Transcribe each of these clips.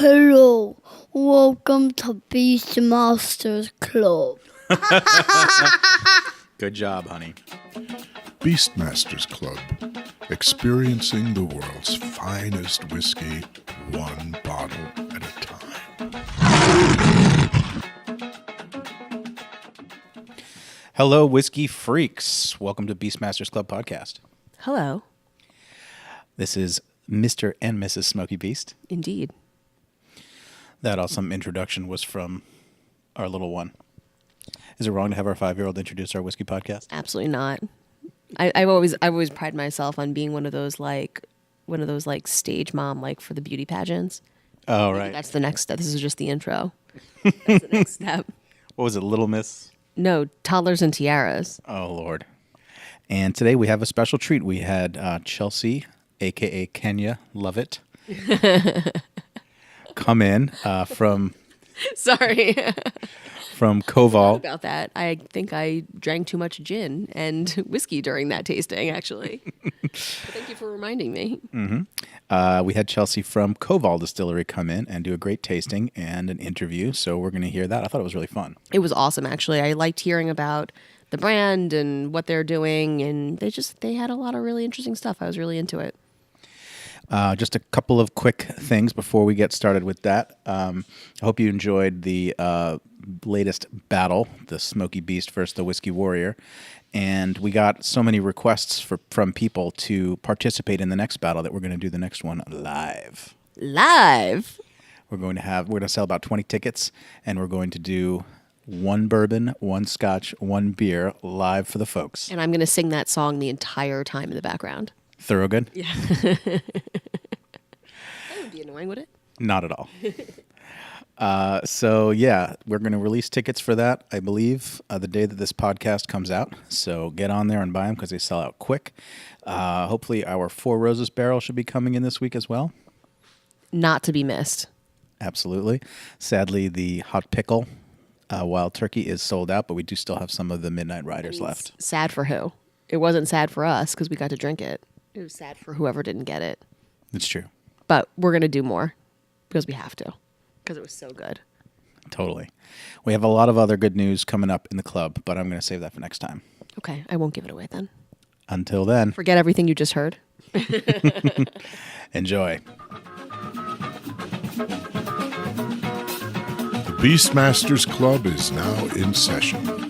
Hello, welcome to Beastmasters Club. Good job, honey. Beastmasters Club, experiencing the world's finest whiskey, one bottle at a time. Hello, whiskey freaks. Welcome to Beastmasters Club podcast. Hello. This is Mr. and Mrs. Smoky Beast. Indeed. That awesome introduction was from our little one. Is it wrong to have our 5-year-old introduce our whiskey podcast? Absolutely not. I've always pride myself on being one of those stage mom, like for the beauty pageants. Oh, Maybe right. that's the next step. This is just the intro. That's the next step. What was it, Little Miss? No, toddlers and tiaras. Oh, Lord. And today we have a special treat. We had Chelsea, a.k.a. Kenya Lovett, come in from Sorry Koval. about that. I think I drank too much gin and whiskey during that tasting, actually. But thank you for reminding me. We had Chelsea from Koval Distillery come in and do a great tasting and an interview. So we're going to hear that. I thought it was really fun. It was awesome, actually. I liked hearing about the brand and what they're doing, and they had a lot of really interesting stuff. I was really into it. Just a couple of quick things before we get started with that. I hope you enjoyed the latest battle, the Smoky Beast versus the Whiskey Warrior. And we got so many requests from people to participate in the next battle that we're going to do the next one live. Live? We're going to sell about 20 tickets, and we're going to do one bourbon, one scotch, one beer live for the folks. And I'm going to sing that song the entire time in the background. Thorogood? Yeah. That would be annoying, would it? Not at all. So, yeah, we're going to release tickets for that, I believe, the day that this podcast comes out. So get on there and buy them because they sell out quick. Hopefully our Four Roses barrel should be coming in this week as well. Not to be missed. Absolutely. Sadly, the hot pickle wild turkey is sold out, but we do still have some of the Midnight Riders left. Sad for who? It wasn't sad for us because we got to drink it. It was sad for whoever didn't get it. It's true. But we're going to do more because we have to because it was so good. Totally. We have a lot of other good news coming up in the club, but I'm going to save that for next time. Okay, I won't give it away then. Until then, Forget everything you just heard. enjoy. The Beastmasters Club is now in session.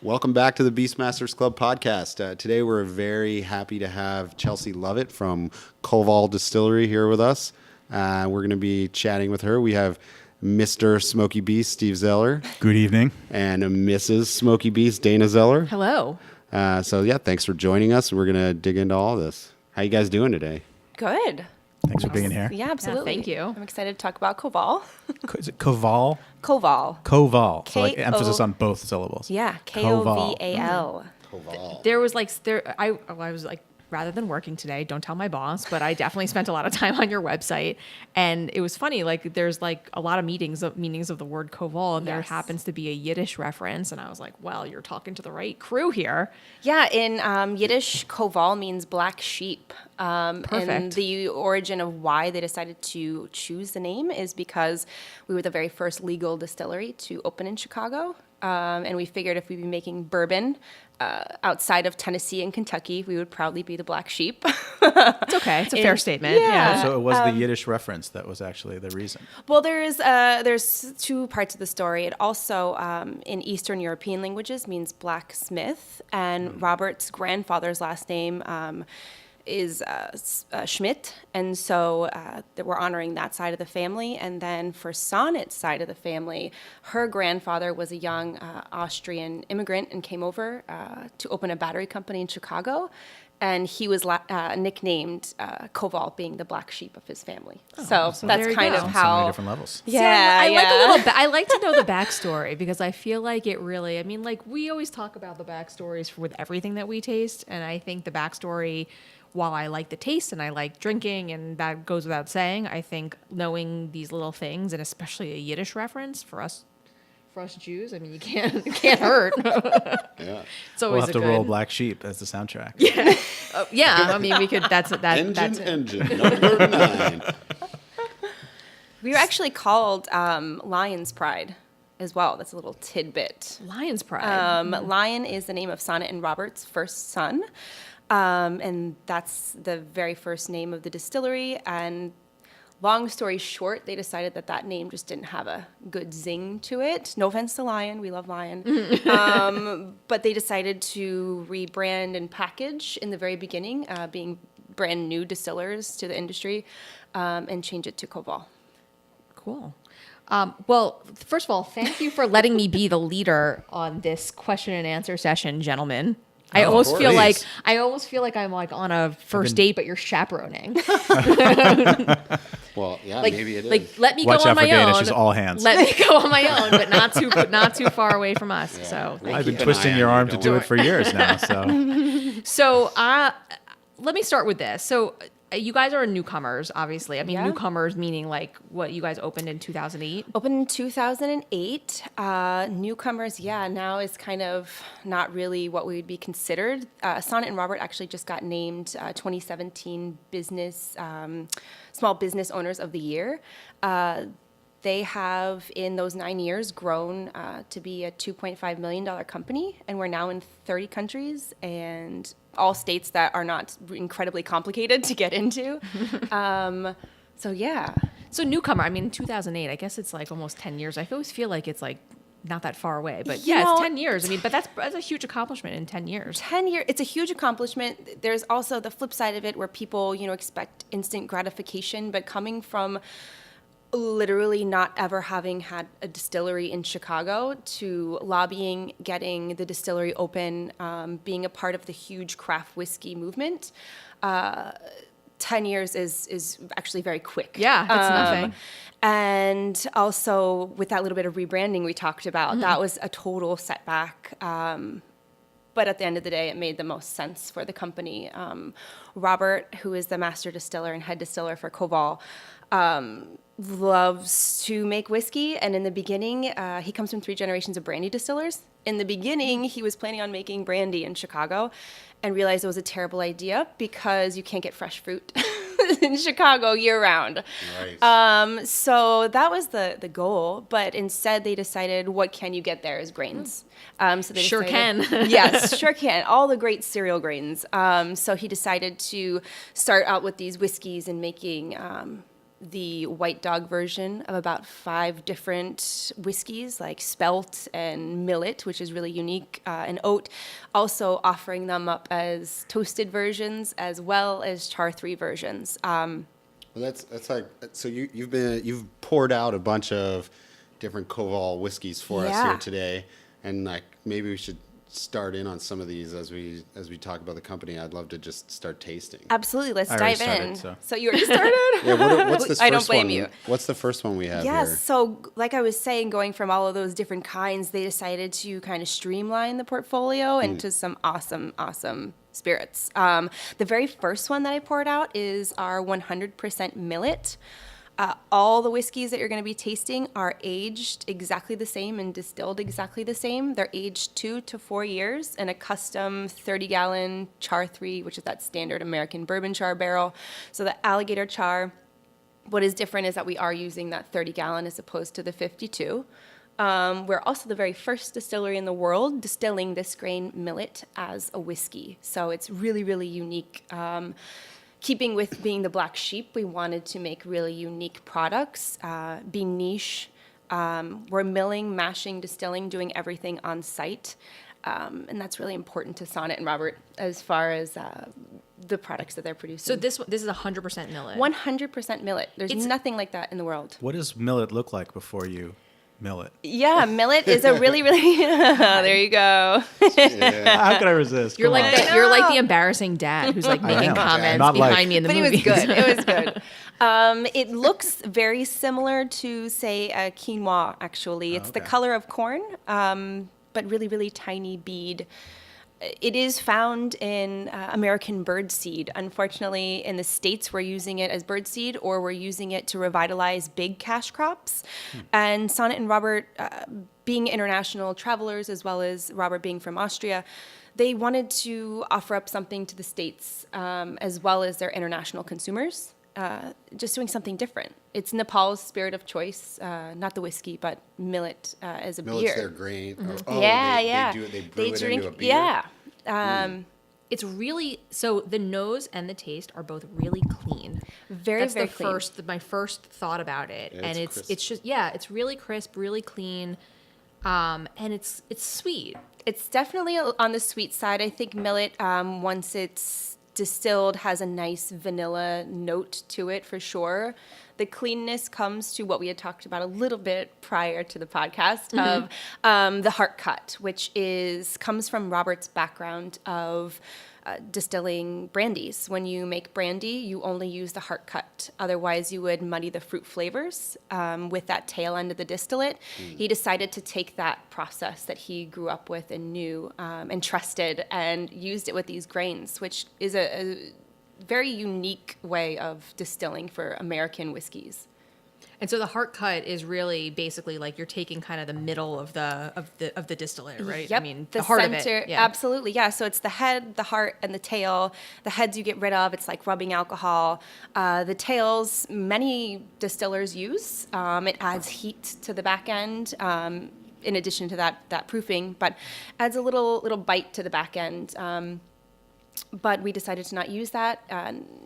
Welcome back to the Beastmasters Club podcast. Today we're very happy to have Chelsea Lovett from Koval Distillery here with us. We're going to be chatting with her. We have Mr. Smoky Beast, Steve Zeller. Good evening. And Mrs. Smoky Beast, Dana Zeller. Hello. Thanks for joining us. We're going to dig into all this. How you guys doing today? Good. Thanks for being here. Yeah, absolutely. thank you. I'm excited to talk about Koval. Is it Koval? Koval. Koval. So like K-O- emphasis on both syllables. Yeah, Koval. Koval. Koval. There was I was like, rather than working today, don't tell my boss, but I definitely spent a lot of time on your website. And it was funny, like there's like a lot of meanings of the word Koval, and there Yes. happens to be a Yiddish reference. And I was like, well, you're talking to the right crew here. Yeah, in Yiddish, Koval means black sheep. And Perfect. the origin of why they decided to choose the name is because we were the very first legal distillery to open in Chicago. And we figured if we'd be making bourbon outside of Tennessee and Kentucky, we would proudly be the black sheep. It's okay. It's a fair statement. yeah. So it was the Yiddish reference that was actually the reason. Well, there's two parts of the story. It also, in Eastern European languages, means blacksmith, and Robert's grandfather's last name is Schmidt, and so that we're honoring that side of the family. And then for Sonnet's side of the family, her grandfather was a young Austrian immigrant and came over to open a battery company in Chicago. And he was nicknamed Koval, being the black sheep of his family. So there that's you kind go. of On so many how. different levels. Yeah, I like yeah. a little. I like to know the backstory because I feel like it really. I mean, like we always talk about the backstories with everything that we taste, and I think the backstory, while I like the taste and I like drinking, and that goes without saying, I think knowing these little things, and especially a Yiddish reference for us for us Jews. I mean, it can't hurt. Yeah. It's always We'll have a to good. roll Black Sheep as the soundtrack. Yeah, I mean, we could. That's Engine number 9. We were actually called Lion's Pride as well. That's a little tidbit. Lion's Pride. Lion is the name of Sonnet and Robert's first son. And that's the very first name of the distillery. And long story short, they decided that name just didn't have a good zing to it. No offense to Lion. We love Lion. But they decided to rebrand and package in the very beginning, being brand new distillers to the industry, and change it to Koval. Cool. Well, first of all, thank you for letting me be the leader on this question and answer session, gentlemen. I almost feel like I'm like on a first date, but you're chaperoning. Well, yeah, Like, maybe it is. like let me Watch go out on for my Dana. own. She's all hands. Let me go on my own, but not too far away from us. So thank I've you. been Keep an twisting eye your on you, arm to don't do worry. it for years now. So So let me start with this. So you guys are newcomers, obviously. I mean, Yeah. newcomers meaning like what you guys opened in 2008. Opened in 2008. Newcomers, now is kind of not really what we would be considered. Sonnet and Robert actually just got named 2017 Small Business Owners of the Year. They have, in those 9 years, grown to be a $2.5 million company, and we're now in 30 countries and all states that are not incredibly complicated to get into. So yeah. So newcomer, I mean, 2008, I guess it's like almost 10 years. I always feel like it's like not that far away, but You yeah, know- it's 10 years. I mean, but that's a huge accomplishment in 10 years. 10 years, it's a huge accomplishment. There's also the flip side of it where people, expect instant gratification, but coming from literally not ever having had a distillery in Chicago to lobbying, getting the distillery open, being a part of the huge craft whiskey movement, 10 years is actually very quick. Yeah, it's nothing. And also with that little bit of rebranding we talked about, that was a total setback. But at the end of the day, it made the most sense for the company. Robert, who is the master distiller and head distiller for Koval, loves to make whiskey. And in the beginning, he comes from 3 generations of brandy distillers. In the beginning, he was planning on making brandy in Chicago and realized it was a terrible idea because you can't get fresh fruit in Chicago year round. Right. So that was the goal, but instead they decided what can you get there is grains. So they Sure decided, yes, sure can. All the great cereal grains. So he decided to start out with these whiskeys and making the White Dog version of about 5 different whiskeys, like Spelt and Millet, which is really unique, and Oat. Also offering them up as toasted versions as well as char-3 versions. Well, that's like, so you've poured out a bunch of different Koval whiskeys for us Yeah. here today, and like maybe we should start in on some of these as we talk about the company. I'd love to just start tasting. Absolutely, let's I already dive in. started, So you already started? Yeah, what's this I don't first blame one? you. What's the first one we have Yes. here? So, like I was saying, going from all of those different kinds, they decided to kind of streamline the portfolio into some awesome spirits. The very first one that I poured out is our 100% millet. All the whiskeys that you're going to be tasting are aged exactly the same and distilled exactly the same. They're aged 2 to 4 years in a custom 30-gallon char-3, which is that standard American bourbon char barrel. So the alligator char. What is different is that we are using that 30-gallon as opposed to the 52. We're also the very first distillery in the world distilling this grain millet as a whiskey. So it's really, really unique. Keeping with being the black sheep, we wanted to make really unique products, be niche. We're milling, mashing, distilling, doing everything on site. And that's really important to Sonnet and Robert as far as the products that they're producing. So this is 100% millet. 100% millet. There's nothing like that in the world. what does millet look like before you mill it? Yeah, millet is a really, really. There you go. How could I resist? You're Come like on. you're like the embarrassing dad who's like making am. comments Not like- behind me in the But it movie. was good. It was good. It looks very similar to, say, a quinoa, actually. It's the okay. color of corn, but really, really tiny bead. it is found in American birdseed. Unfortunately, in the States, we're using it as birdseed, or we're using it to revitalize big cash crops. And Sonnet and Robert, being international travelers, as well as Robert being from Austria, they wanted to offer up something to the States, as well as their international consumers. Just doing something different. It's Nepal's spirit of choice, not the whiskey, but millet as a Millet's beer. their grain. Yeah. They brew it into a beer. Yeah. It's really so the nose and the taste are both really clean. Very, That's very the clean. my first thought about it, Yeah, and it's crisp. it's just it's really crisp, really clean, and it's sweet. It's definitely on the sweet side. I think millet, once it's distilled, has a nice vanilla note to it for sure. The cleanness comes to what we had talked about a little bit prior to the podcast of the heart cut, which comes from Robert's background of distilling brandies. When you make brandy, you only use the heart cut. Otherwise, you would muddy the fruit flavors with that tail end of the distillate. He decided to take that process that he grew up with and knew and trusted and used it with these grains, which is a very unique way of distilling for American whiskeys. And so the heart cut is really basically like you're taking kind of the middle of the distillate, right? Yep. I mean, the heart center, of it. Yeah. absolutely. Yeah. So it's the head, the heart, and the tail. The heads you get rid of. It's like rubbing alcohol. The tails, many distillers use. It adds heat to the back end. In addition to that proofing, but adds a little bite to the back end. But we decided to not use that.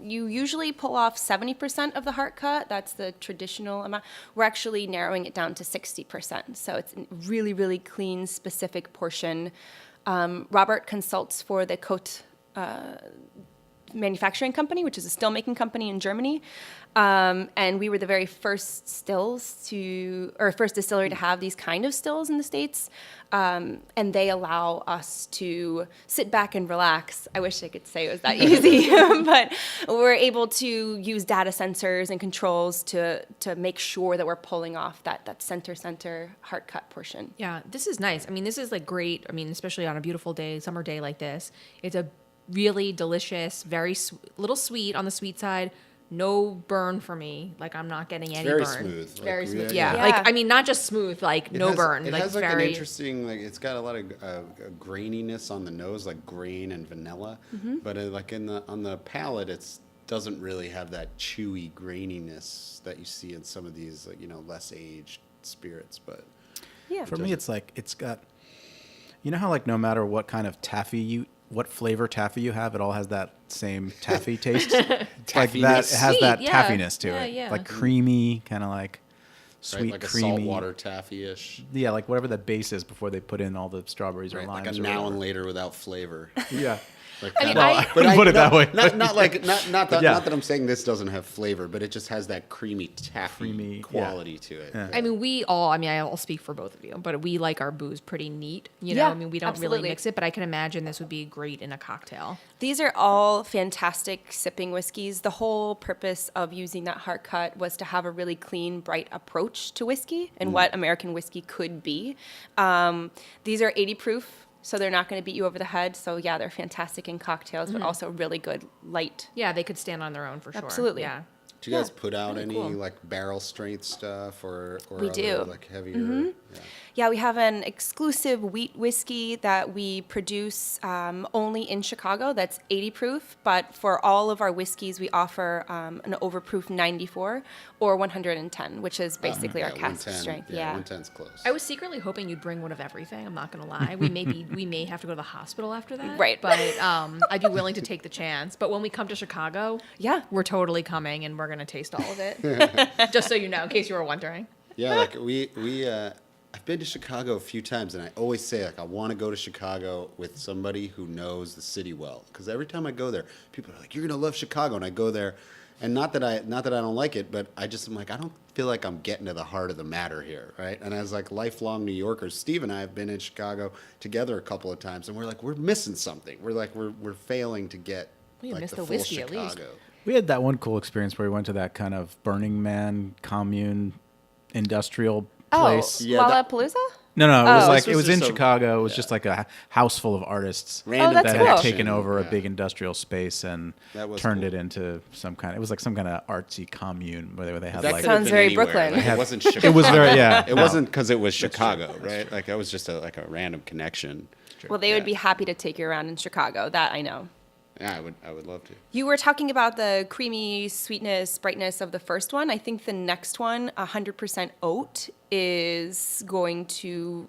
You usually pull off 70% of the heart cut. That's the traditional amount. We're actually narrowing it down to 60%. So it's a really, really clean, specific portion. Robert consults for the Kothe manufacturing company, which is a still making company in Germany. And we were the very first first distillery to have these kind of stills in the States. And they allow us to sit back and relax. I wish I could say it was that easy, but we're able to use data sensors and controls to make sure that we're pulling off that center heart cut portion. Yeah, this is nice. I mean, this is like great. I mean, especially on a beautiful day, summer day like this. It's a really delicious, very little sweet on the sweet side. No burn for me. Like I'm not getting any very burn. smooth. Very Like, smooth. yeah. Yeah. Like I mean, not just smooth. Like It no has- burn. It like has like very an interesting, like it's got a lot of graininess on the nose, like grain and vanilla. But like on the palate, it doesn't really have that chewy graininess that you see in some of these, like, less aged spirits. But Yeah. For me, it's like it's got, how like no matter what kind of what flavor taffy you have, it all has that same taffy taste. Like that, it has Sweet, that yeah. taffiness to Yeah, it, yeah. like creamy, kind of like sweet, right, like creamy. a saltwater taffy-ish. Yeah, like whatever the base is before they put in all the strawberries or Right, limes. like a or now whatever. and later without flavor. Yeah. Like I mean, kinda- I wouldn't put it that way. Not that Yeah. not that I'm saying this doesn't have flavor, but it just has that creamy taffy Creamy, quality to it. Yeah. I mean, I'll speak for both of you, but we like our booze pretty neat. Yeah, I mean, we don't absolutely. really mix it, but I can imagine this would be great in a cocktail. These are all fantastic sipping whiskeys. The whole purpose of using that heart cut was to have a really clean, bright approach to whiskey and what American whiskey could be. These are 80 proof, so they're not going to beat you over the head. So yeah, they're fantastic in cocktails, but also really good light. Yeah, they could stand on their own for sure. Absolutely. Yeah. Do you guys put out really any cool. like barrel strength stuff or We other, do. like heavier? Yeah. Yeah, we have an exclusive wheat whiskey that we produce only in Chicago. That's 80 proof, but for all of our whiskeys, we offer an overproof 94 or 110, which is basically our cask 110, strength. Yeah, Yeah. 110's close. I was secretly hoping you'd bring one of everything. I'm not gonna lie. We may have to go to the hospital after that. Right. But I'd be willing to take the chance. But when we come to Chicago, Yeah. we're totally coming and we're gonna taste all of it. Just so you know, in case you were wondering. Yeah, like we I've been to Chicago a few times, and I always say like I want to go to Chicago with somebody who knows the city well, because every time I go there, people are like, "You're gonna love Chicago," and I go there, and not that I don't like it, but I just am like, I don't feel like I'm getting to the heart of the matter here, right? And as like lifelong New Yorkers, Steve and I have been in Chicago together a couple of times, and we're missing something. We're failing to get Well, you like missed the the full whiskey at Chicago. least. We had that one cool experience where we went to that kind of Burning Man commune industrial place. Yeah, Lollapalooza? No, it was Oh. like This it was was in just a- Chicago. It was just like a house full of artists Random that's that cool. had connection. taken over a Yeah. big industrial space and That was turned cool. it into some kind. It was like some kind of artsy commune where they had That like. could have Sounds been very anywhere. Brooklyn. Like, it wasn't Chicago. It was very It no. wasn't because it was Chicago, right? Like that was just like a random connection. Well, they would be happy to take you around in Chicago. That I know. Yeah, I would love to. You were talking about the creamy sweetness, brightness of the first one. I think the next one, 100% oat, is going to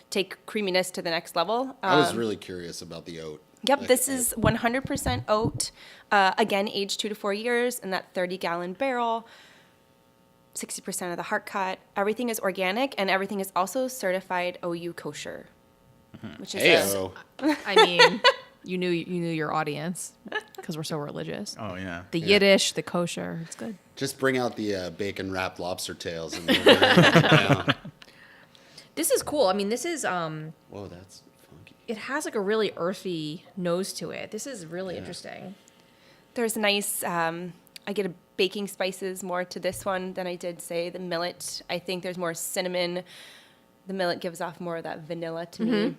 take creaminess to the next level. I was really curious about the oat. Yep, Like, this is 100% oat. Again, aged 2 to 4 years in that 30-gallon barrel. 60% of the heart cut. Everything is organic, and everything is also certified OU kosher, which is Heyo. I mean, you knew your audience because we're so religious. Oh yeah. The Yiddish, the kosher, it's good. Just bring out the bacon wrapped lobster tails and we'll down. This is cool. I mean, this is Whoa, that's funky. it has like a really earthy nose to it. This is really interesting. There's nice, I get a baking spices more to this one than I did, say, the millet. I think there's more cinnamon. The millet gives off more of that vanilla to me.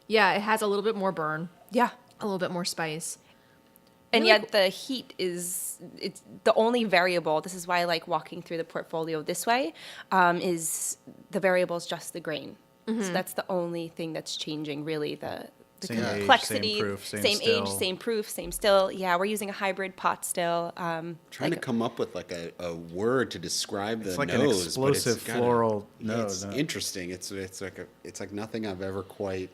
Yeah, it has a little bit more burn, Yeah. a little bit more spice. And Really yet the heat is, it's the only variable. This is why I like walking through the portfolio this way, is the variable is just the grain. So that's the only thing that's changing, really, the Same age, complexity. same proof, same age, still. same proof, same still. Yeah, we're using a hybrid pot still. Trying like to come up with like a word to describe the It's like an nose. explosive but it's got floral yeah, nose. It's interesting. It's like nothing I've ever quite.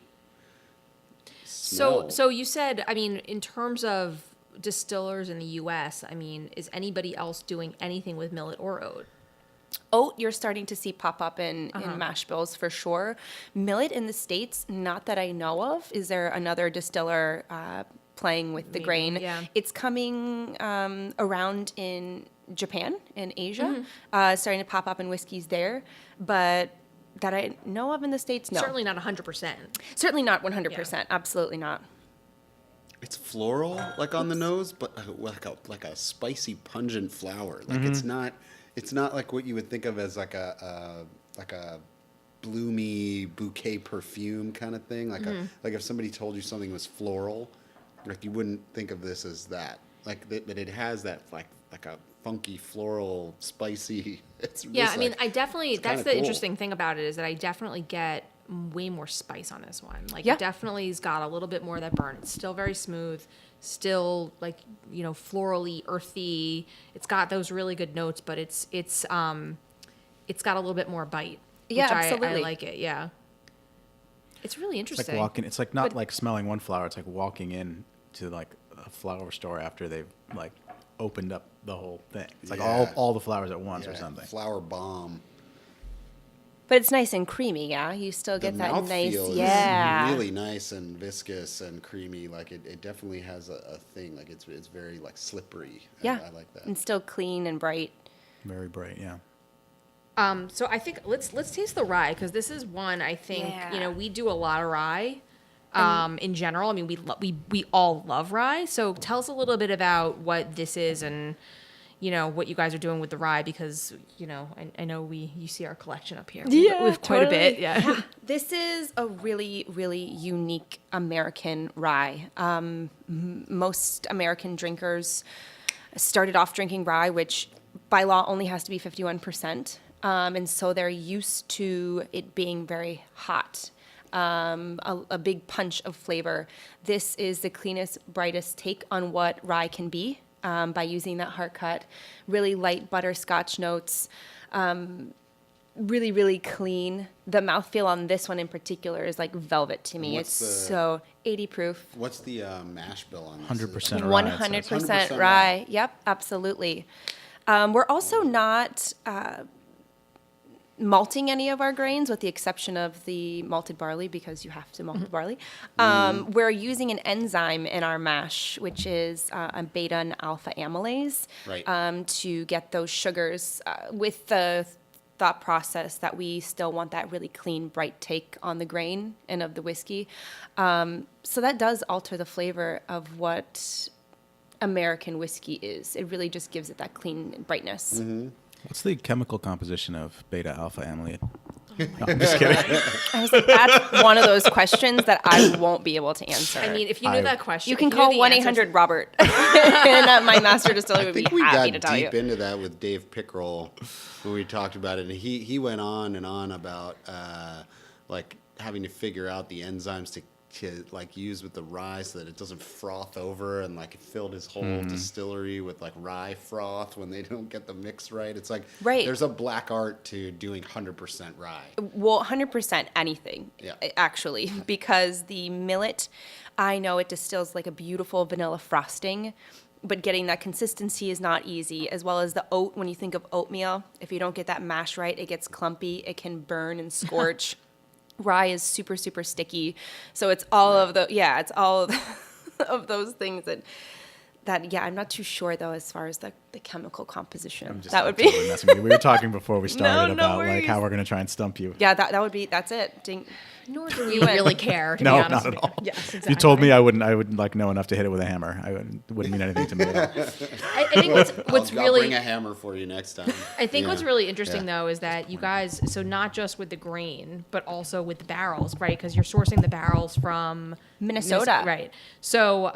So smelled. so you said, I mean, in terms of distillers in the U.S., I mean, is anybody else doing anything with millet or oat? Oat, you're starting to see pop up in mash bills for sure. Millet in the States, not that I know of. Is there another distiller playing with the grain? yeah. It's coming around in Japan, in Asia, starting to pop up in whiskeys there. But that I know of in the States, no. Certainly not 100%. Certainly not 100%. Absolutely not. It's floral, like on the nose, but like a spicy, pungent flower. Like it's not like what you would think of as like a bloomy bouquet perfume kind of thing. Like like if somebody told you something was floral, like you wouldn't think of this as that. Like that it has that like a funky floral, spicy. It's Yeah, just I mean, like- I definitely, it's that's kinda the cool. interesting thing about it is that I definitely get way more spice on this one. Like, Yeah. it definitely has got a little bit more of that burn. It's still very smooth, still like, you know, florally, earthy. It's got those really good notes, but it's got a little bit more bite. Yeah, which I absolutely. like it, yeah. It's really It's like interesting. walking. It's like not But- like smelling one flower. It's like walking in to like a flower store after they've like opened up the whole thing. It's like Yeah. all the flowers at once or yeah, something. flower bomb. But it's nice and creamy, yeah? You still get The that nice, mouthfeel yeah. is really nice and viscous and creamy. Like it definitely has a thing. Like it's very like slippery. Yeah. I like that. And still clean and bright. Very bright. Yeah. So I think let's taste the rye because this is one I think Yeah. you know we do a lot of rye. In general, I mean we all love rye. So tell us a little bit about what this is and you know what you guys are doing with the rye because you know I know you see our collection up here. Yeah, we've quite a bit. totally. Yeah. This is a really, really unique American rye. Most American drinkers started off drinking rye, which by law only has to be 51%. And so they're used to it being very hot. A big punch of flavor. This is the cleanest, brightest take on what rye can be by using that heart cut. Really light butterscotch notes. Really, really clean. The mouthfeel on this one in particular is like velvet to me. What's It's the- so 80 proof. What's the mash bill on this? 100% rye. 100% 100% rye. rye. Yep, absolutely. We're also not malting any of our grains with the exception of the malted barley because you have to malt the barley. We're using an enzyme in our mash, which is a beta and alpha amylase Right. to get those sugars with the thought process that we still want that really clean, bright take on the grain and of the whiskey. So that does alter the flavor of what American whiskey is. It really just gives it that clean brightness. What's the chemical composition of beta alpha amylase? I'm just kidding. I was like, that's one of those questions that I won't be able to answer. I mean, if you knew that question, you can if knew call the answers- 1-800-ROBERT, and my master distiller I would be think we happy got to tell you. deep into that with Dave Pickrell when we talked about it, and he went on and on about like having to figure out the enzymes to like use with the rye so that it doesn't froth over, and like it filled his whole distillery with like rye froth when they don't get the mix right. It's like there's a black art to doing 100% rye. Well, 100% anything, Yeah. actually, because the millet, I know it distills like a beautiful vanilla frosting, but getting that consistency is not easy, as well as the oat. When you think of oatmeal, if you don't get that mash right, it gets clumpy, it can burn and scorch. Rye is super, super sticky. So it's all of it's all of those things that, I'm not too sure, though, as far as the chemical composition. That would be. Totally messing with you. We were talking before we started No about like worries. how we're going to try and stump you. Yeah, that would be, that's it. Ding. Nor do we really care, to No, be honest not at with you. all. Yes, If exactly. you told me, I wouldn't like know enough to hit it with a hammer. It wouldn't mean anything to me at all. I think what's I'll really bring a hammer for you next time. I think what's Yeah. really interesting Yeah. though is that you guys, so not just with the grain, but also with the barrels, right? Because you're sourcing the barrels from Minnesota. right? So,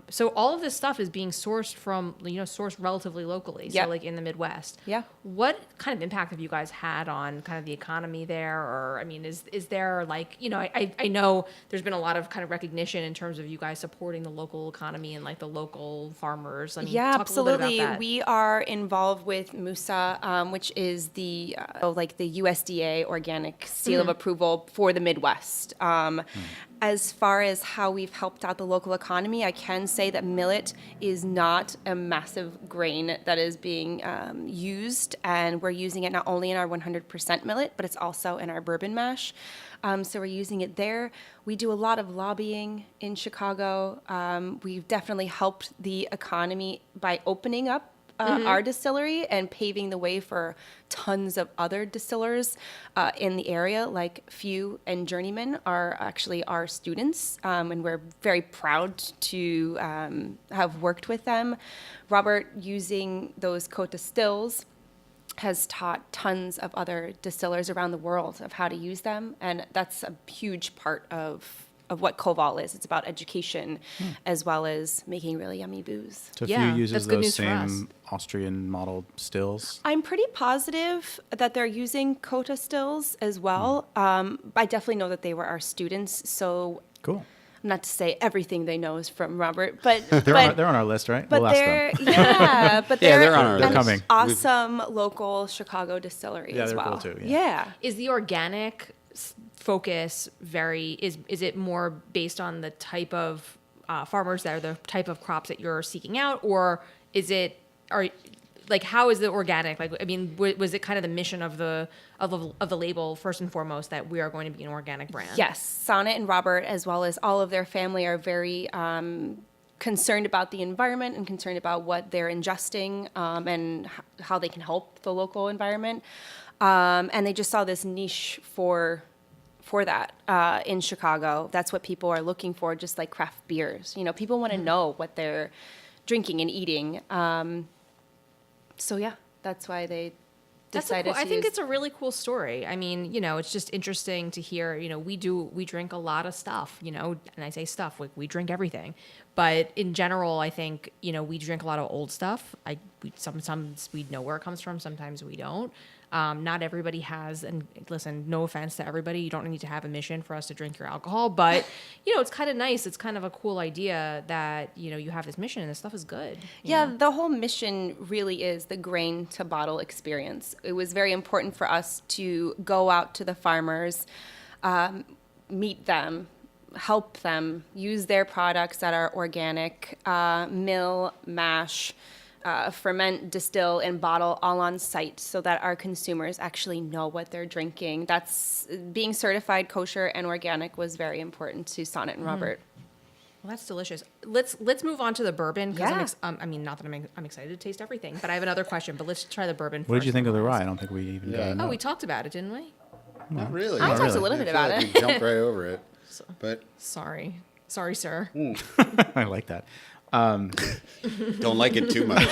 so all of this stuff is being sourced from, sourced relatively locally. Yep. So, like in the Midwest. Yeah. What kind of impact have you guys had on kind of the economy there? Or, I mean, is there like, I know there's been a lot of kind of recognition in terms of you guys supporting the local economy and like the local farmers. I mean, Yeah, talk a little bit absolutely. about that. We are involved with MUSA, which is the USDA organic seal of approval for the Midwest. As far as how we've helped out the local economy, I can say that millet is not a massive grain that is being used, and we're using it not only in our 100% millet, but it's also in our bourbon mash. So we're using it there. We do a lot of lobbying in Chicago. We've definitely helped the economy by opening up our distillery and paving the way for tons of other distillers in the area, like Few and Journeyman are actually our students, and we're very proud to have worked with them. Robert, using those Kothe stills, has taught tons of other distillers around the world of how to use them, and that's a huge part of what Koval is. It's about education as well as making really yummy booze. So Yeah, Few uses that's good those news for us. same Austrian model stills. I'm pretty positive that they're using Kothe stills as well. I definitely know that they were our students, so Cool. not to say everything they know is from Robert, but They're on our list, right? but We'll ask they're them. but Yeah, they're, they're on our an list. They're coming. awesome local Chicago distillery Yeah, as they're well. cool too, Yeah. Is the organic focus is it more based on the type of farmers that are the type of crops that you're seeking out, or how is the organic, like, I mean, was it kind of the mission of the label first and foremost that we are going to be an organic brand? Yes, Sonnet and Robert, as well as all of their family, are very concerned about the environment and concerned about what they're ingesting and how they can help the local environment. And they just saw this niche for that in Chicago. That's what people are looking for, just like craft beers. People want to know what they're drinking and eating. So yeah, that's why they decided to I think use- it's a really cool story. I mean, it's just interesting to hear, we drink a lot of stuff, and I say stuff, like we drink everything. But in general, I think, we drink a lot of old stuff. Sometimes we know where it comes from, sometimes we don't. Not everybody has, and listen, no offense to everybody, you don't need to have a mission for us to drink your alcohol, but it's kind of nice. It's kind of a cool idea that, you have this mission and this stuff is good. you Yeah, know? the whole mission really is the grain to bottle experience. It was very important for us to go out to the farmers, meet them, help them use their products that are organic, mill, mash, ferment, distill, and bottle all on site so that our consumers actually know what they're drinking. That's being certified kosher and organic was very important to Sonnet and Robert. Well, that's delicious. Let's move on to the bourbon. Because Yeah. I mean, not that I'm excited to taste everything, but I have another question. But let's try the bourbon first. What did you think of the rye? I don't think we even Yeah. got into Oh, it. we talked about it, didn't we? Not really. I talked a little I bit feel about like it. We jumped right over it. But Sorry, sir. I like that. don't like it too much.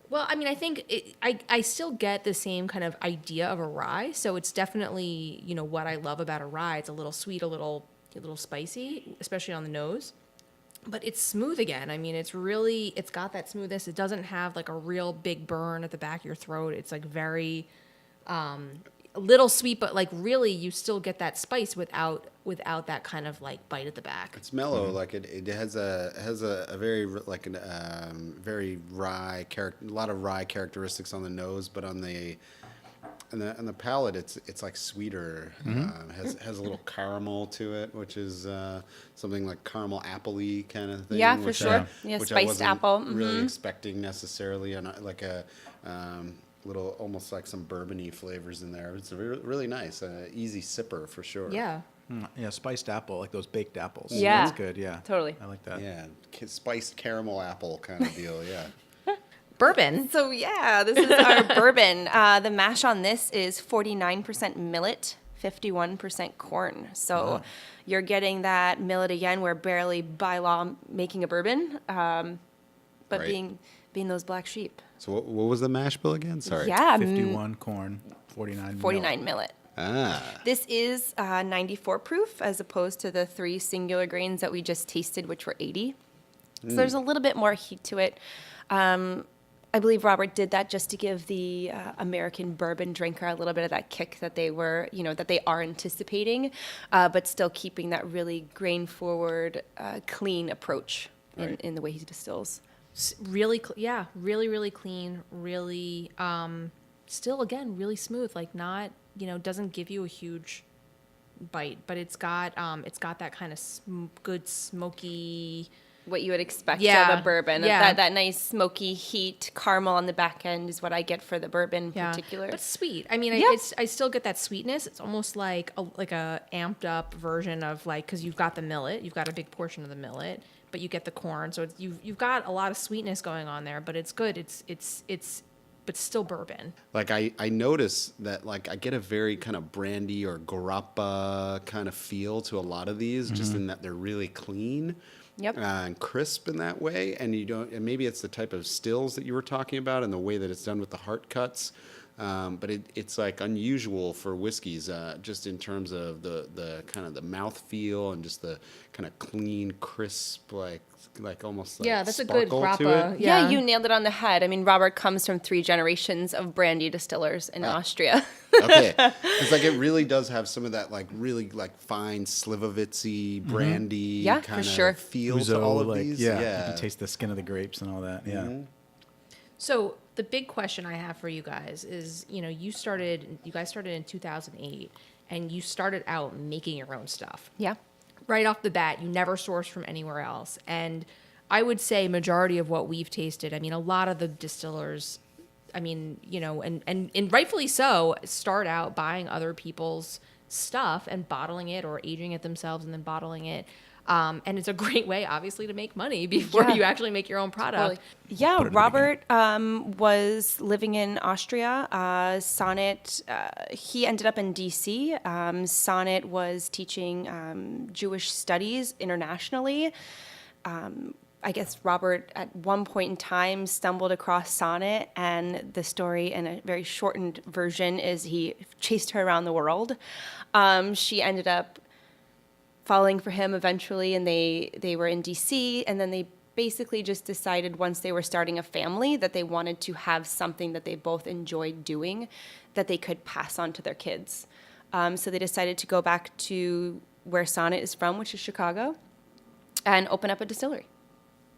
Well, I mean, I think I still get the same kind of idea of a rye. So it's definitely, what I love about a rye. It's a little sweet, a little spicy, especially on the nose. But it's smooth again. I mean, it's got that smoothness. It doesn't have like a real big burn at the back of your throat. It's like very a little sweet, but like really you still get that spice without that kind of like bite at the back. It's mellow, like it has a very like very rye character, a lot of rye characteristics on the nose, but on the palate, it's like sweeter. Has a little caramel to it, which is something like caramel apple-y kind of thing. Yeah, for which sure. which Spiced I wasn't apple. really expecting necessarily, and like a little almost like some bourbony flavors in there. It's really nice, easy sipper for sure. Yeah. Yeah, spiced apple, like those baked apples. Yeah. That's good, yeah. Totally. I like that. Yeah, spiced caramel apple kind of deal. Yeah. Bourbon. So yeah, this is our bourbon. The mash on this is 49% millet, 51% corn. So you're getting that millet again. We're barely by law making a bourbon, but Right. being those black sheep. So what was the mash bill again? Sorry. Yeah, 51 corn, 49 49 millet. Ah. This is 94 proof as opposed to the 3 singular grains that we just tasted, which were 80. So there's a little bit more heat to it. I believe Robert did that just to give the American bourbon drinker a little bit of that kick that they were, that they are anticipating, but still keeping that really grain forward, clean approach in the way he distills. Really, really, really clean. Really, still again, really smooth. Like not, doesn't give you a huge bite, but it's got that kind of good smoky. What you would expect Yeah, of a bourbon. yeah. That nice smoky heat, caramel on the back end is what I get for the bourbon in particular. But sweet. I mean, Yeah. I still get that sweetness. It's almost like a amped up version of like, because you've got the millet, you've got a big portion of the millet, but you get the corn, so you've got a lot of sweetness going on there. But it's good. It's but still bourbon. Like I notice that like I get a very kind of brandy or grappa kind of feel to a lot of these, just in that they're really clean. Yep. And crisp in that way, and and maybe it's the type of stills that you were talking about and the way that it's done with the heart cuts, but it's like unusual for whiskeys, just in terms of the kind of the mouth feel and just the kind of clean, crisp, like almost like That's a good sparkle to grappa. it. Yeah, you nailed it on the head. I mean, Robert comes from 3 generations of brandy distillers in Austria. Okay, it's like it really does have some of that like really like fine Slivovitzy brandy Yeah, kind for of sure. feel Ouzo, to all of like, these. yeah, you can taste the skin of the grapes and all that. Yeah. So the big question I have for you guys is, you guys started in 2008, and you started out making your own stuff. Yeah. Right off the bat, you never sourced from anywhere else. And I would say majority of what we've tasted, I mean, a lot of the distillers, I mean, and rightfully so, start out buying other people's stuff and bottling it or aging it themselves and then bottling it. And it's a great way, obviously, to make money before you actually make your own product. Totally. Yeah, Robert was living in Austria. Sonnet, he ended up in D.C. Sonnet was teaching Jewish studies internationally. I guess Robert, at one point in time, stumbled across Sonnet, and the story in a very shortened version is he chased her around the world. She ended up falling for him eventually, and they were in DC, and then they basically just decided once they were starting a family that they wanted to have something that they both enjoyed doing that they could pass on to their kids. So they decided to go back to where Sonnet is from, which is Chicago, and open up a distillery.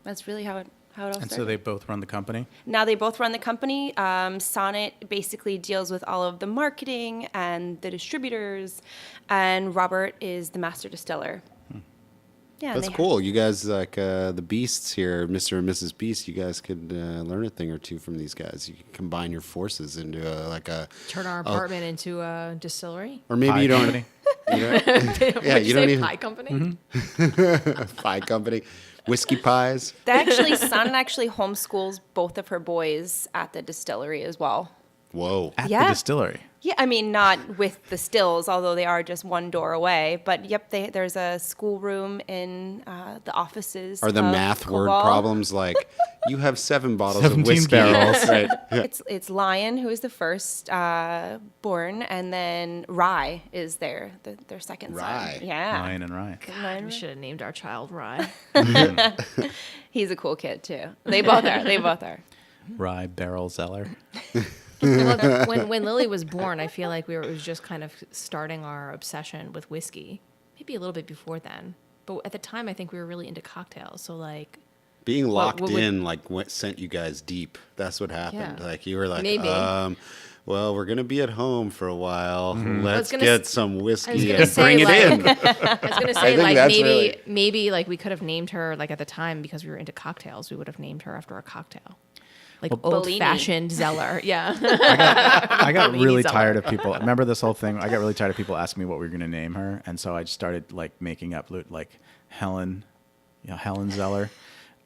That's really how it all started. And so they both run the company? Now they both run the company. Sonnet basically deals with all of the marketing and the distributors, and Robert is the master distiller. Yeah, That's cool. You guys, like the Beasts here, Mr. and Mrs. Beast, you guys could learn a thing or two from these guys. You can combine your forces into Turn our apartment into a distillery. or maybe Pie you don't. company. Yeah, you don't even Pie company. pie company, whiskey pies. Sonnet actually homeschools both of her boys at the distillery as well. Whoa. At Yeah. the distillery. Yeah, I mean, not with the stills, although they are just one door away. But yep, there's a schoolroom in the offices. Are the of math word Koval. problems like you have 7 bottles 17 of whiskey? barrels. Right. It's Lion who is the first born, and then Rye is their second Rye. son. Yeah, Lion and Rye. Lion. We should have named our child Rye. He's a cool kid too. They both are. They both are. Rye Barrel Zeller. Well, when Lily was born, I feel like it was just kind of starting our obsession with whiskey. Maybe a little bit before then, but at the time, I think we were really into cocktails. So like, Being locked what would- in sent you guys deep. That's what happened. Yeah. Like you were like, Maybe. well, we're gonna be at home for a while. Let's gonna get s- some I was whiskey gonna and say, bring it like- in. I was gonna say think like that's maybe really- maybe like we could have named her like at the time because we were into cocktails. We would have named her after a cocktail, like old-fashioned Zeller. Yeah. I got Bellini really Zeller. tired of people. Remember this whole thing? I got really tired of people asking me what we were going to name her, and so I just started like making up like Helen, Helen Zeller,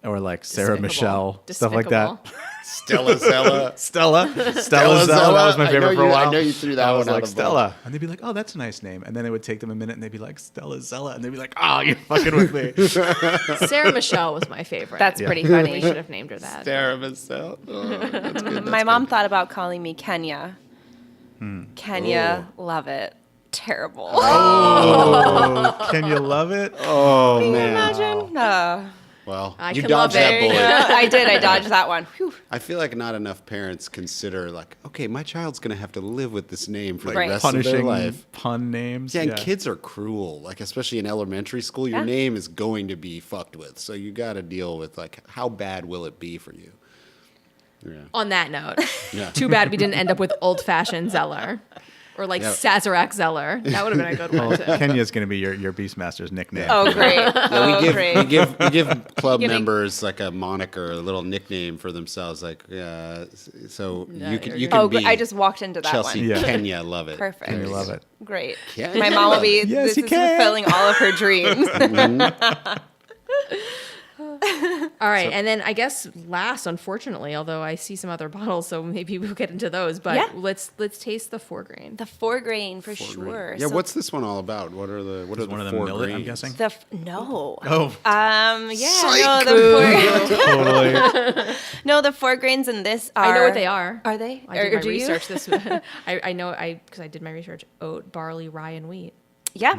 or like Sarah Despicable. Michelle, stuff like that. Despicable. Stella Zella. Stella Zella. That was my I favorite know for a you- I while. know you threw that I was one out like of Stella, and they'd be like, "Oh, that's a nice name," and then it would take them a minute, and they'd be like Stella Zella, and they'd be like, "Oh, you're fucking with me." Sarah Michelle was my favorite. That's pretty We funny. should have named her that. Sarah Michelle. Oh, that's good. My mom thought about calling me Kenya. Kenya, love it. Terrible. Oh, can you love it? Oh Can you man. imagine? Well, I you can love dodged that it. bullet. I did. I dodged that one. Whew. I feel like not enough parents consider like, okay, my child's gonna have to live with this name for the Right. rest of their Punishing life. pun names. Yeah, and kids are cruel. Like, especially in elementary school, your Yeah. name is going to be fucked with. So you got to deal with like, how bad will it be for you? Yeah. On that note, Yeah. too bad we didn't end up with old-fashioned Zeller or like Yeah. Sazerac Zeller. That would have been a good one Well, too. Kenya's going to be your Beastmaster's nickname. Oh, great. Yeah, we great. give club Giving- members like a moniker, a little nickname for themselves. Like, yeah, so No, you can you're you good. can Oh, be I just walked into that Chelsea one. Yeah. Kenya love it. Perfect. Can you love it? Great. Kenya My mom will love be. it. Yes, this you is can. fulfilling all of her dreams. All right, and then I guess last, unfortunately, although I see some other bottles, so maybe we'll get into those. But Yeah. let's taste the 4-grain. The 4-grain for sure. Yeah, So what's this one all about? What are the One of them four millet, I'm grains? guessing. no. Oh, Yeah. No, the 4 totally. No, the 4 grains in this are. I know what they are. Are they? I did Or my do you? research this. I know because I did my research. Oat, barley, rye, and wheat Yeah.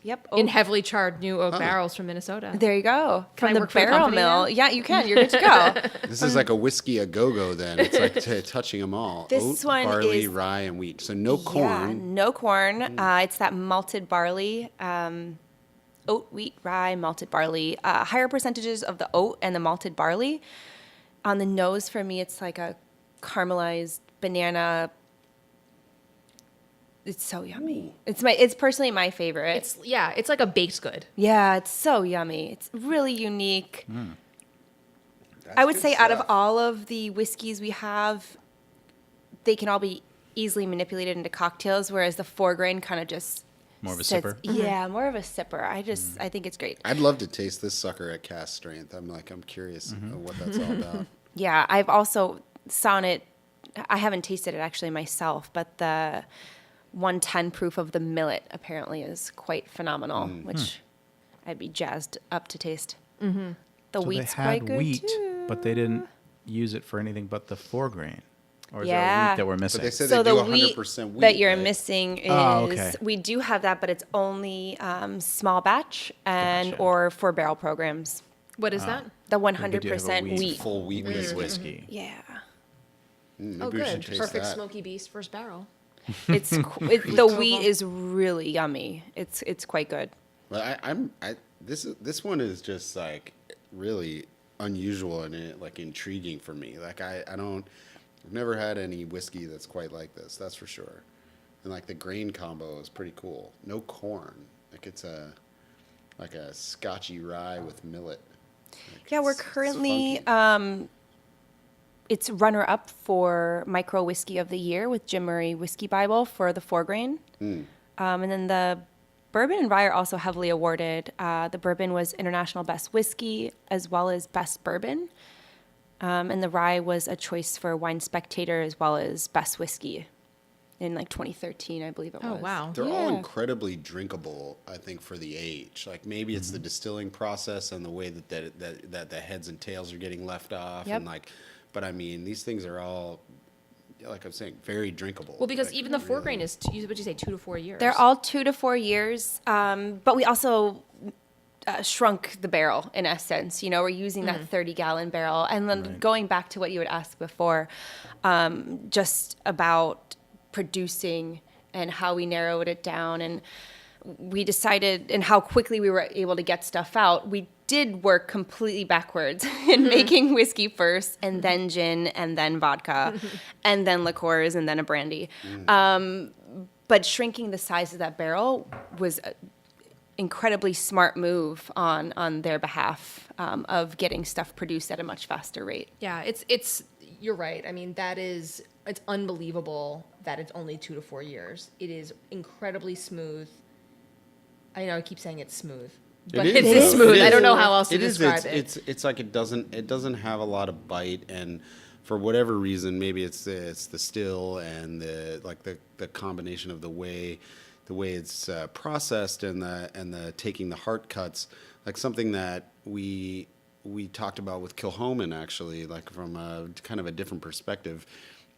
Yep. in heavily charred new oak barrels from Minnesota. There you go. Can I From the work for the barrel company mill. now? Yeah, you can. You're good to go. This is like a whiskey a go-go then. It's like touching them all. This Oat, one barley, is- rye, and wheat. So no Yeah, corn. no corn. It's that malted barley. Oat, wheat, rye, malted barley. Higher percentages of the oat and the malted barley. On the nose, for me, it's like a caramelized banana. It's so yummy. It's personally my favorite. It's like a baked good. Yeah, it's so yummy. It's really unique. I would good say out of stuff. all of the whiskeys we have, they can all be easily manipulated into cocktails, whereas the 4-grain kind of just More of a sits- sipper? Yeah, more of a sipper. I think it's great. I'd love to taste this sucker at cast strength. I'm curious of what that's all about. Yeah, I've also saw it. I haven't tasted it actually myself, but the 110 proof of the millet apparently is quite phenomenal, which I'd be jazzed up to taste. Mm-hmm. The So wheat's they quite had good wheat, too. but they didn't use it for anything but the 4-grain. Or is there Yeah. wheat that we're missing? But they said So they the do 100% wheat that you're right? missing is Oh, okay. we do have that, but it's only small batch and Gotcha. or for barrel programs. What is that? The They do have a 100% wheat. Full wheat Wheat whiskey. whiskey. Yeah, Maybe Oh, we should good. taste Perfect that. smoky beast first barrel. it's the wheat is really yummy. It's quite good. But this one is just like really unusual and like intriguing for me. Like I've never had any whiskey that's quite like this. That's for sure. And like the grain combo is pretty cool. No corn. Like it's like a scotchy rye with millet. Like Yeah, we're it's currently funky. it's runner up for micro whiskey of the year with Jim Murray Whiskey Bible for the 4-grain. And then the bourbon and rye are also heavily awarded. The bourbon was International Best Whiskey as well as Best Bourbon. And the rye was a choice for Wine Spectator as well as Best Whiskey in like 2013, I believe it was. Oh, wow. They're all Yeah. incredibly drinkable, I think, for the age. Like maybe it's the distilling process and the way that the heads and tails are getting left off, Yep. and like, but I mean, these things are all, like I'm saying, very drinkable. Well, because Like, even the four really- grain is, would you say 2 to 4 years? They're all 2 to 4 years, but we also shrunk the barrel in essence. You know, we're using that 30-gallon barrel. And then going back to what you had asked before, just about producing and how we narrowed it down, and we decided, and how quickly we were able to get stuff out. We did work completely backwards in making whiskey first, and then gin, and then vodka, and then liqueurs, and then a brandy. But shrinking the size of that barrel was an incredibly smart move on their behalf, of getting stuff produced at a much faster rate. Yeah, it's you're right. I mean, it's unbelievable that it's only 2 to 4 years. It is incredibly smooth. I know I keep saying it's smooth, but It it's is. smooth. It I is. don't know how else to It is. describe it. It's like it doesn't have a lot of bite, and for whatever reason, maybe it's the still and the combination of the way it's processed and the taking the heart cuts, like something that we talked about with Kilhoman, actually, like from a kind of a different perspective.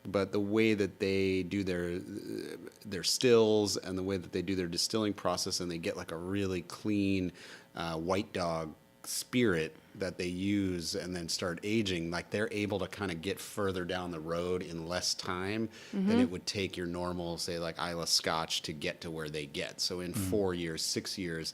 But the way that they do their stills and the way that they do their distilling process, and they get like a really clean white dog spirit that they use and then start aging, like they're able to kind of get further down the road in less time than it would take your normal, say, like Isla Scotch to get to where they get. So in 4 years, 6 years,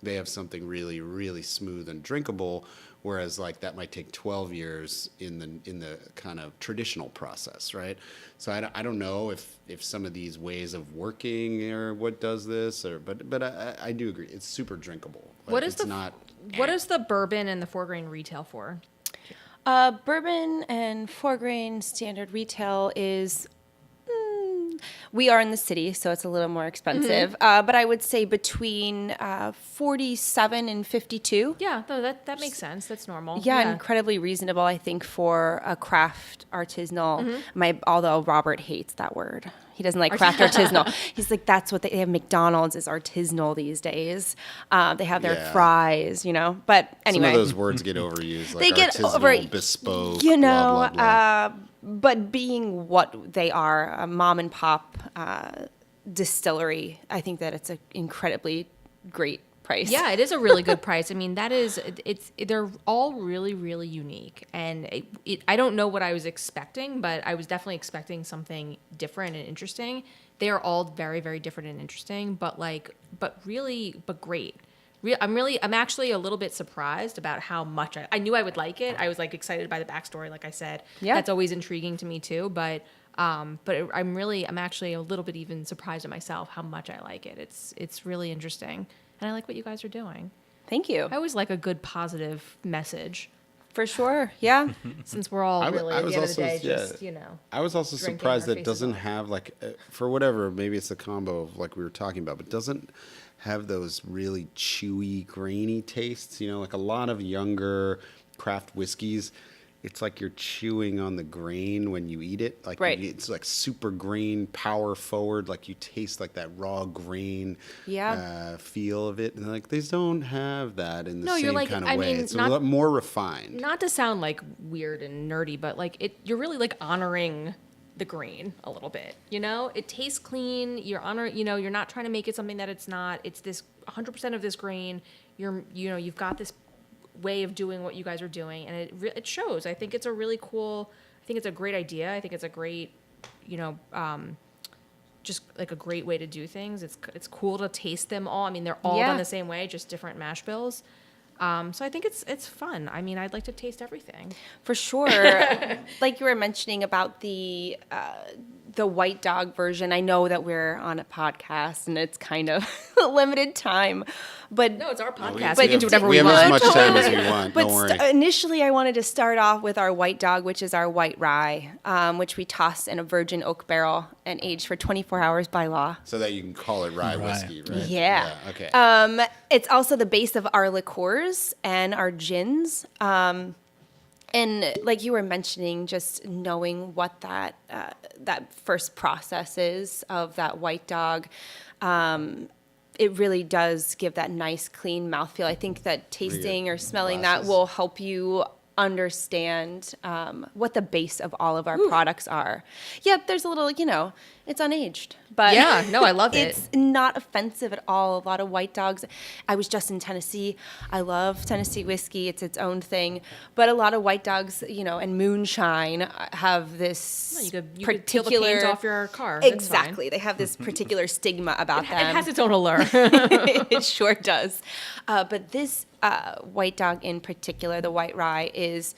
they have something really, really smooth and drinkable, whereas like that might take 12 years in the kind of traditional process, right? So I don't know if some of these ways of working or what does this, or but I do agree, it's super drinkable. Like, What is it's not what is the bourbon and the 4 grain retail for? Bourbon and 4 grain standard retail is, we are in the city, so it's a little more expensive. But I would say between 47 and 52. Yeah, no, that makes sense. That's normal. Yeah, incredibly reasonable, I think, for a craft artisanal. Although Robert hates that word. He doesn't like craft artisanal. He's like, that's what they have. McDonald's is artisanal these days. They have their Yeah. fries, you know. But anyway, some of those words get overused, like they get artisanal, bespoke, you know. blah, blah, blah. But being what they are, a mom and pop distillery, I think that it's an incredibly great price. Yeah, it is a really good price. I mean, they're all really, really unique. And I don't know what I was expecting, but I was definitely expecting something different and interesting. They are all very, very different and interesting, but great. I'm actually a little bit surprised about how much I knew I would like it. I was like excited by the backstory, like I said. Yeah. That's always intriguing to me too. But I'm actually a little bit even surprised at myself how much I like it. It's really interesting. And I like what you guys are doing. Thank you. I always like a good positive message, For sure. Yeah. since we're all I really was at the end of the also- day yeah. just, I was also drinking surprised our that it faces doesn't off. have like, for whatever, maybe it's the combo of like we were talking about, but doesn't have those really chewy, grainy tastes. You know, like a lot of younger craft whiskeys, it's like you're chewing on the grain when you eat it. Like Right. it's like super grain, power forward. Like you taste like that raw grain feel of it. And like these don't have that in the No, you're same like- kind of I way. mean, It's a not- lot more refined. not to sound like weird and nerdy, but like you're really like honoring the grain a little bit. You know, it tastes clean. You're you're not trying to make it something that it's not. It's this 100% of this grain. You've got this way of doing what you guys are doing, and it shows. I think it's a really cool. I think it's a great idea. I think it's a great, just like a great way to do things. It's cool to taste them all. I mean, they're all Yeah. done the same way, just different mash bills. So I think it's fun. I mean, I'd like to taste everything. For sure. Like you were mentioning about the white dog version. I know that we're on a podcast and it's kind of limited time, but No, it's our podcast. but we can do whatever we we have as want. much time as we want. But Don't worry. initially, I wanted to start off with our white dog, which is our white rye, which we toss in a virgin oak barrel and age for 24 hours by law. So that you can call it rye whiskey, right? Yeah. Okay. It's also the base of our liqueurs and our gins. And And like you were mentioning, just knowing what that first process is of that white dog, it really does give that nice, clean mouthfeel. I think that tasting or smelling that glasses. will help you understand what the base of all of our products are. Yep, there's a little, it's unaged, but Yeah, no, I love it. It's not offensive at all. A lot of white dogs. I was just in Tennessee. I love Tennessee whiskey. It's its own thing. But a lot of white dogs, and moonshine have this You could particular peel the paint off your car. That's fine. Exactly. They have this particular stigma about It them. has its own allure. It sure does. But this white dog in particular, the white rye, it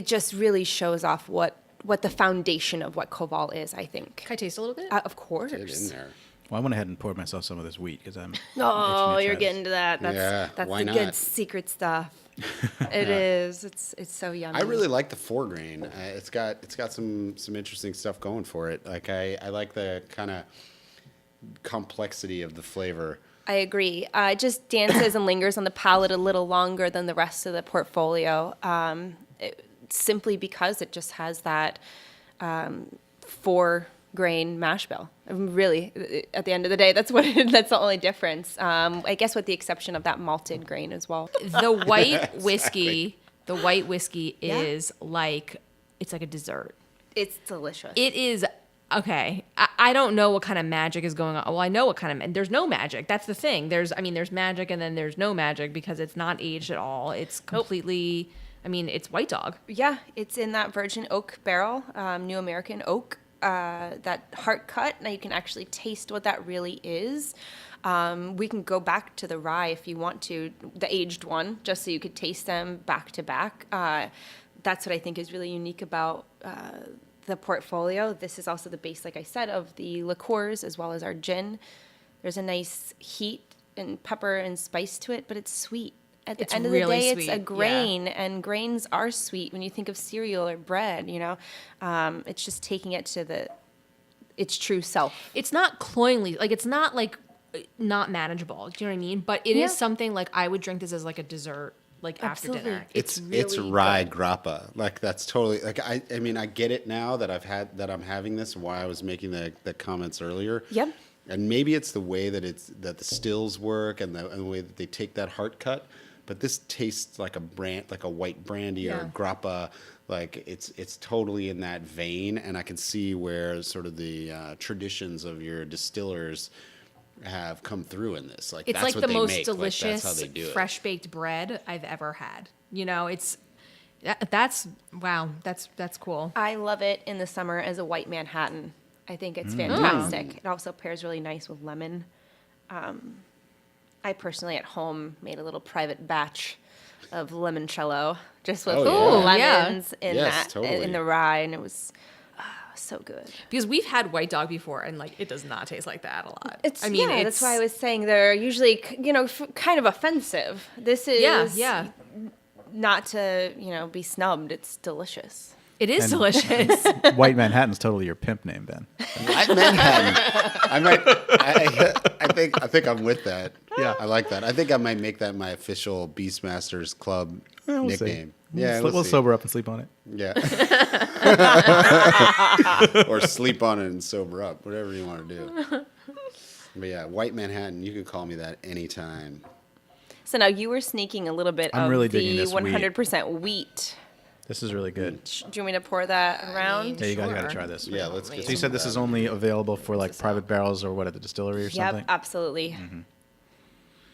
just really shows off what the foundation of what Koval is, I think. Can I taste a little bit? Of course. Get in there. Well, I went ahead and poured myself some of this wheat because I'm. Oh, itching to you're try getting to that. Yeah, That's why the not? good secret stuff. It is. It's so yummy. I really like the 4-grain. It's got some interesting stuff going for it. Like I like the kind of complexity of the flavor. I agree. It just dances and lingers on the palate a little longer than the rest of the portfolio, simply because it just has that 4-grain mash bill. Really, at the end of the day, that's the only difference. I guess with the exception of that malted grain as well. The white whiskey, is like, it's like a dessert. It's delicious. It is. Okay, I don't know what kind of magic is going on. Well, I know what kind of, there's no magic. That's the thing. There's magic and then there's no magic because it's not aged at all. It's completely, it's white dog. Yeah, it's in that virgin oak barrel, New American oak, that heart cut. Now you can actually taste what that really is. We can go back to the rye if you want to, the aged one, just so you could taste them back to back. That's what I think is really unique about the portfolio. This is also the base, like I said, of the liqueurs as well as our gin. There's a nice heat and pepper and spice to it, but it's sweet. At the end of the really day, sweet, it's a grain, and grains are sweet when you think of cereal or bread, It's just taking it to its true self. It's not cloyingly, like, it's not like not manageable. Do you know what I mean? But it is something like I would drink this as like a dessert, like Absolutely. after dinner. It's really rye good. grappa. Like that's totally like I mean I get it now that I'm having this and why I was making the comments earlier. Yep. And maybe it's the way that the stills work and the way that they take that heart cut, but this tastes like a white brandy or a grappa. Like it's totally in that vein, and I can see where sort of the traditions of your distillers have come through in this. Like It's that's like what the they most make. delicious, like, that's how they do it. fresh baked bread I've ever had. That's wow. That's cool. I love it in the summer as a white Manhattan. I think it's fantastic. It also pairs really nice with lemon. I personally at home made a little private batch of limoncello just with lemons in Yes, totally. in the rye, and it was so good. Because we've had white dog before, and like it does not taste like that a lot. That's why I was saying they're usually kind of offensive. This is not to be snubbed. It's delicious. It is And- delicious. White Manhattan's totally your pimp name, Ben. White Manhattan. I think I'm with that. Yeah, I like that. I think I might make that my official Beastmasters Club We'll see. nickname. Yeah, We'll see. sober up and sleep on it. Yeah. Or sleep on it and sober up, whatever you want to do. But yeah, White Manhattan, you can call me that anytime. So now you were sneaking a little bit I'm of really digging the this wheat. 100% wheat. This is really good. Do you want me to pour that around? Yeah, you guys got Sure. to try this. Yeah, let's get So you said this is only available for like private barrels or what at the distillery or Yep, something? absolutely.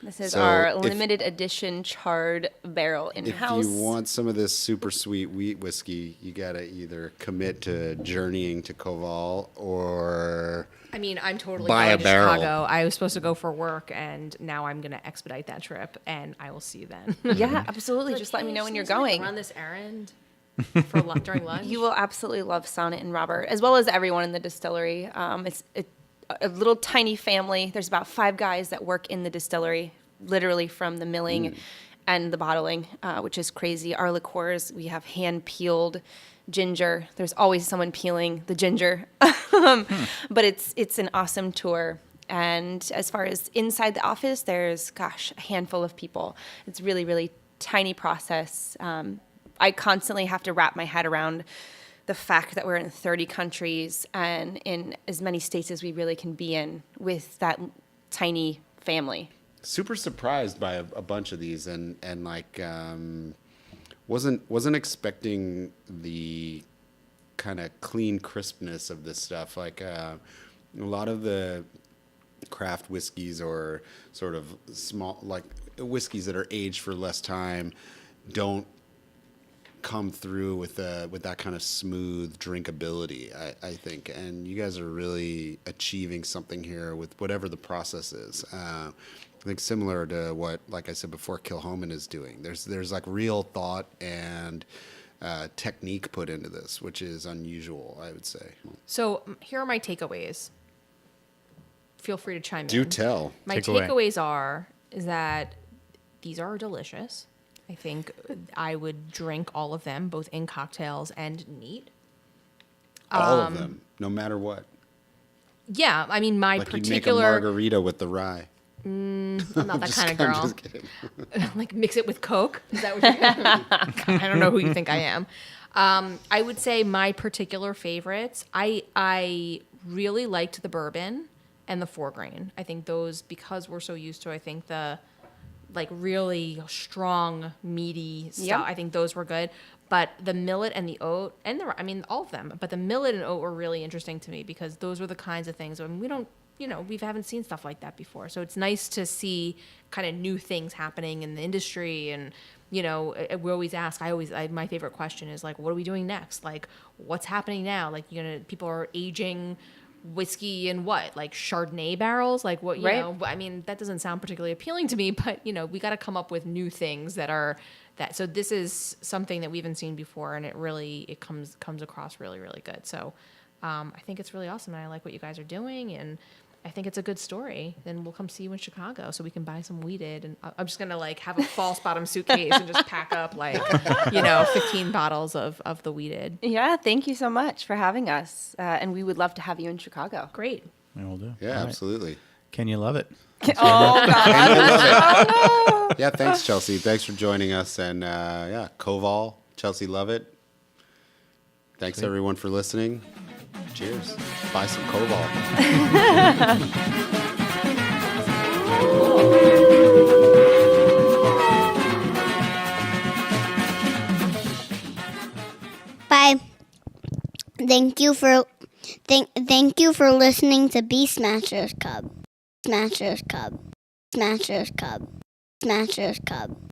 This is So our if- limited edition charred barrel If in-house. you want some of this super sweet wheat whiskey, you got to either commit to journeying to Koval or I'm totally Buy going a to barrel. Chicago. I was supposed to go for work, and now I'm going to expedite that trip, and I will see you then. Yeah, absolutely. Just let me know when you're going. Run this errand for during lunch. You will absolutely love Sonnet and Robert, as well as everyone in the distillery. It's a little tiny family. There's about 5 guys that work in the distillery, literally from the milling and the bottling, which is crazy. Our liqueurs, we have hand-peeled ginger. There's always someone peeling the ginger. But it's an awesome tour. And as far as inside the office, there's, a handful of people. It's really, really tiny process. I constantly have to wrap my head around the fact that we're in 30 countries and in as many states as we really can be in with that tiny family. Super surprised by a bunch of these, and like wasn't expecting the kind of clean crispness of this stuff. Like a lot of the craft whiskeys or sort of small like whiskeys that are aged for less time don't come through with that kind of smooth drinkability, I think. And you guys are really achieving something here with whatever the process is. I think similar to what, like I said before, Kilhoman is doing. There's like real thought and technique put into this, which is unusual, I would say. So here are my takeaways. Feel free to chime in. Do tell. My takeaways is that these are delicious. I think I would drink all of them, both in cocktails and neat. All of them, no matter what. Yeah, I mean, my Like particular... you'd make a margarita with the rye. I'm not that kind of girl. I'm just kidding. Like mix it with Coke? Is that what you're I don't know who you think I am. I would say my particular favorites, I really liked the bourbon and the 4-grain. I think those, because we're so used to, I think the like really strong, meaty stuff, Yep. I think those were good. But the millet and the oat, and all of them, but the millet and oat were really interesting to me because those were the kinds of things, I mean, we haven't seen stuff like that before. So it's nice to see kind of new things happening in the industry. And, we always ask, my favorite question is like, what are we doing next? Like, what's happening now? Like, people are aging whiskey in what? Like Chardonnay barrels? Like what, Right. I mean, that doesn't sound particularly appealing to me, but, we got to come up with new things that are that. So this is something that we haven't seen before, and it comes across really, really good. So I think it's really awesome, and I like what you guys are doing, and I think it's a good story. Then we'll come see you in Chicago so we can buy some weeded. And I'm just going to like have a false bottom suitcase and just pack up 15 bottles of the weeded. Yeah, thank you so much for having us. And we would love to have you in Chicago. Great. Yeah, we'll do. Yeah, All right. absolutely. Can you love it? Oh, God. Yeah, thanks, Chelsea. Thanks for joining us. And Koval, Chelsea Lovett. Thanks, everyone, for listening. Cheers. Buy some Koval. Bye. Thank you for listening to Beast Smashers Cub. Smashers Cub. Smashers Cub. Smashers Cub.